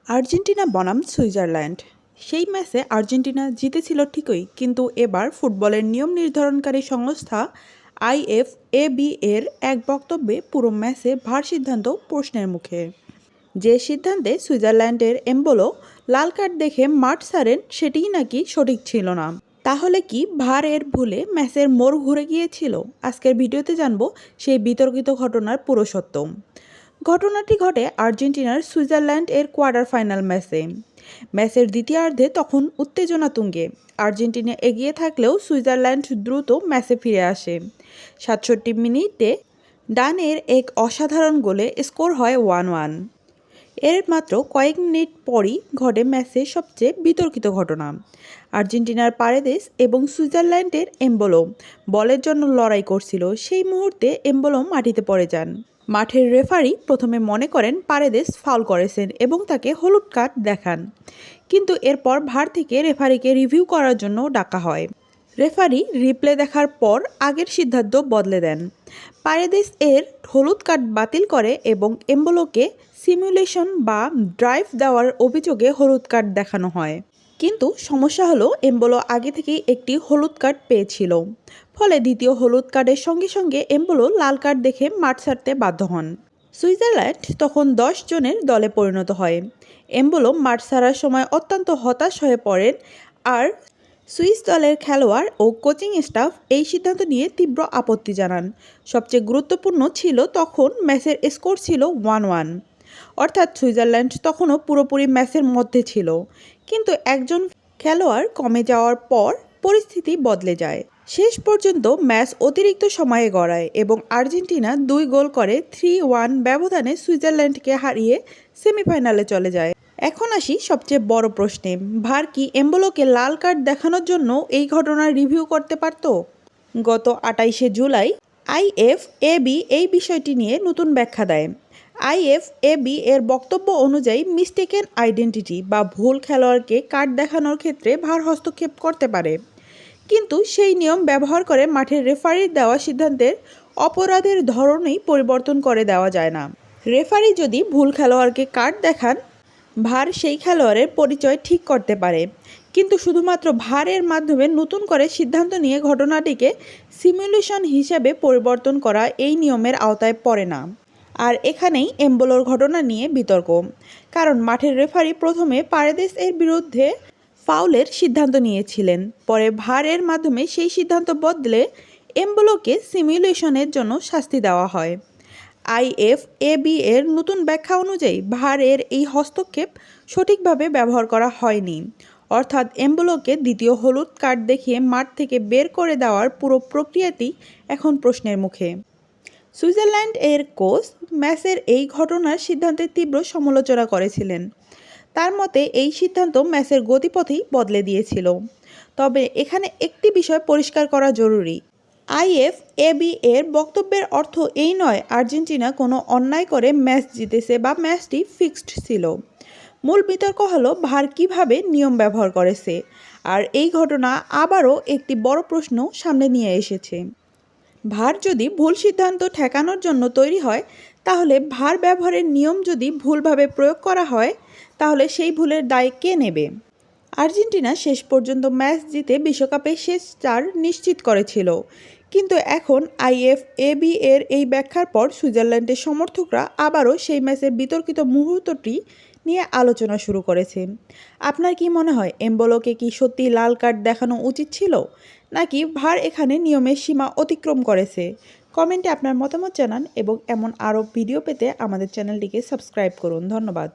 Argentina বনাম Switzerland. সেই ম্যাচে আর্জেন্টিনা জিতেছিল ঠিকই, কিন্তু এবার ফুটবলের নিয়ম নির্ধারণকারী সংস্থা আইএফএবি এর এক বক্তব্যে পুরো ম্যাচে ভার সিদ্ধান্ত প্রশ্নের মুখে। যে সিদ্ধান্তে সুইজারল্যান্ডের এমবোলো লাল কার্ড দেখে মাঠ ছাড়েন, সেটিই নাকি সঠিক ছিল না। তাহলে কি ভার এর ভুলে ম্যাচের মোড় ঘুরে গিয়েছিল? আজকের ভিডিওতে জানবো সেই বিতর্কিত ঘটনার পুরো সত্য। ঘটনাটি ঘটে আর্জেন্টিনার সুইজারল্যান্ড এর কোয়ার্টার ফাইনাল ম্যাচে। ম্যাচের দ্বিতীয়ার্ধে তখন উত্তেজনা তুঙ্গে। আর্জেন্টিনা এগিয়ে থাকলেও সুইজারল্যান্ড দ্রুত ম্যাচে ফিরে আসে। ৬৭ মিনিটে ডানের এক অসাধারণ গোলে স্কোর হয় 1-1। এর মাত্র কয়েক মিনিট পরই ঘটে ম্যাচের সবচেয়ে বিতর্কিত ঘটনা। আর্জেন্টিনার পারেদেস এবং সুইজারল্যান্ডের এমবোলো বলের জন্য লড়াই করছিল। সেই মুহূর্তে এমবোলো মাটিতে পড়ে যান। মাঠের রেফারি প্রথমে মনে করেন পারেদেস ফাউল করেছেন এবং তাকে হলুদ কার্ড দেখান, কিন্তু এরপর ভার থেকে রেফারিকে রিভিউ করার জন্য ডাকা হয়। রেফারি রিপ্লে দেখার পর আগের সিদ্ধান্ত বদলে দেন। পারেদেস এর হলুদ কার্ড বাতিল করে এবং এমবোলোকে সিমুলেশন বা ড্রাইভ দেওয়ার অভিযোগে হলুদ কার্ড দেখানো হয়। কিন্তু সমস্যা হলো, এমবোলো আগে থেকেই একটি হলুদ কার্ড পেয়েছিল। ফলে দ্বিতীয় হলুদ কার্ডের সঙ্গে সঙ্গে এমবোলো লাল কার্ড দেখে মাঠ ছাড়তে বাধ্য হন। সুইজারল্যান্ড তখন 10 জনের দলে পরিণত হয়। এমবোলো মাঠ ছাড়ার সময় অত্যন্ত হতাশ হয়ে পড়েন, আর সুইস দলের খেলোয়াড় ও কোচিং স্টাফ এই সিদ্ধান্ত নিয়ে তীব্র আপত্তি জানান। সবচেয়ে গুরুত্বপূর্ণ ছিল, তখন ম্যাচের স্কোর ছিল 1-1, অর্থাৎ সুইজারল্যান্ড তখনও পুরোপুরি ম্যাচের মধ্যে ছিল। কিন্তু একজন খেলোয়াড় কমে যাওয়ার পর পরিস্থিতি বদলে যায়। শেষ পর্যন্ত ম্যাচ অতিরিক্ত সময়ে গড়ায় এবং আর্জেন্টিনা 2 গোল করে 3-1 ব্যবধানে সুইজারল্যান্ডকে হারিয়ে সেমিফাইনালে চলে যায়। এখন আসি সবচেয়ে বড় প্রশ্নে, ভার কি এমবোলোকে লাল কার্ড দেখানোর জন্য এই ঘটনার রিভিউ করতে পারত? গত 28শে জুলাই আইএফএবি এই বিষয়টি নিয়ে নতুন ব্যাখ্যা দেয়। আইএফএবি এর বক্তব্য অনুযায়ী মিস্টেকেন আইডেন্টিটি বা ভুল খেলোয়াড়কে কার্ড দেখানোর ক্ষেত্রে ভার হস্তক্ষেপ করতে পারে, কিন্তু সেই নিয়ম ব্যবহার করে মাঠের রেফারির দেওয়া সিদ্ধান্তের অপরাধের ধরনই পরিবর্তন করে দেওয়া যায় না। রেফারি যদি ভুল খেলোয়াড়কে কার্ড দেখান, ভার সেই খেলোয়াড়ের পরিচয় ঠিক করতে পারে, কিন্তু শুধুমাত্র ভারের মাধ্যমে নতুন করে সিদ্ধান্ত নিয়ে ঘটনাটিকে সিমুলেশন হিসেবে পরিবর্তন করা এই নিয়মের আওতায় পড়ে না। আর এখানেই এমবোলোর ঘটনা নিয়ে বিতর্ক, কারণ মাঠের রেফারি প্রথমে পারেদেস এর বিরুদ্ধে ফাউলের সিদ্ধান্ত নিয়েছিলেন, পরে ভার এর মাধ্যমে সেই সিদ্ধান্ত বদলে এমবোলোকে সিমুলেশনের জন্য শাস্তি দেওয়া হয়। আইএফএবি এর নতুন ব্যাখ্যা অনুযায়ী ভার এর এই হস্তক্ষেপ সঠিকভাবে ব্যবহার করা হয়নি, অর্থাৎ এমবোলোকে দ্বিতীয় হলুদ কার্ড দেখিয়ে মাঠ থেকে বের করে দেওয়ার পুরো প্রক্রিয়াটি এখন প্রশ্নের মুখে। সুইজারল্যান্ড এর কোচ ম্যাচের এই ঘটনার সিদ্ধান্তের তীব্র সমালোচনা করেছিলেন। তার মতে এই সিদ্ধান্ত ম্যাচের গতিপথই বদলে দিয়েছিল। তবে এখানে একটি বিষয় পরিষ্কার করা জরুরি, আইএফএবি এর বক্তব্যের অর্থ এই নয় আর্জেন্টিনা কোনো অন্যায় করে ম্যাচ জিতেছে বা ম্যাচটি ফিক্সড ছিল। মূল বিতর্ক হলো ভার কীভাবে নিয়ম ব্যবহার করেছে, আর এই ঘটনা আবারও একটি বড় প্রশ্ন সামনে নিয়ে এসেছে। ভার যদি ভুল সিদ্ধান্ত ঠেকানোর জন্য তৈরি হয়, তাহলে ভার ব্যবহারের নিয়ম যদি ভুলভাবে প্রয়োগ করা হয়, তাহলে সেই ভুলের দায় কে নেবে? আর্জেন্টিনা শেষ পর্যন্ত ম্যাচ জিতে বিশ্বকাপে শেষ 4 নিশ্চিত করেছিল, কিন্তু এখন আইএফএবি এর এই ব্যাখ্যার পর সুইজারল্যান্ডের সমর্থকরা আবারও সেই ম্যাচের বিতর্কিত মুহূর্তটি নিয়ে আলোচনা শুরু করেছে। আপনার কি মনে হয়, এমবোলোকে কি সত্যি লাল কার্ড দেখানো উচিত ছিল, নাকি ভার এখানে নিয়মের সীমা অতিক্রম করেছে? কমেন্টে আপনার মতামত জানান এবং এমন আরও ভিডিও পেতে আমাদের চ্যানেলটিকে সাবস্ক্রাইব করুন। ধন্যবাদ।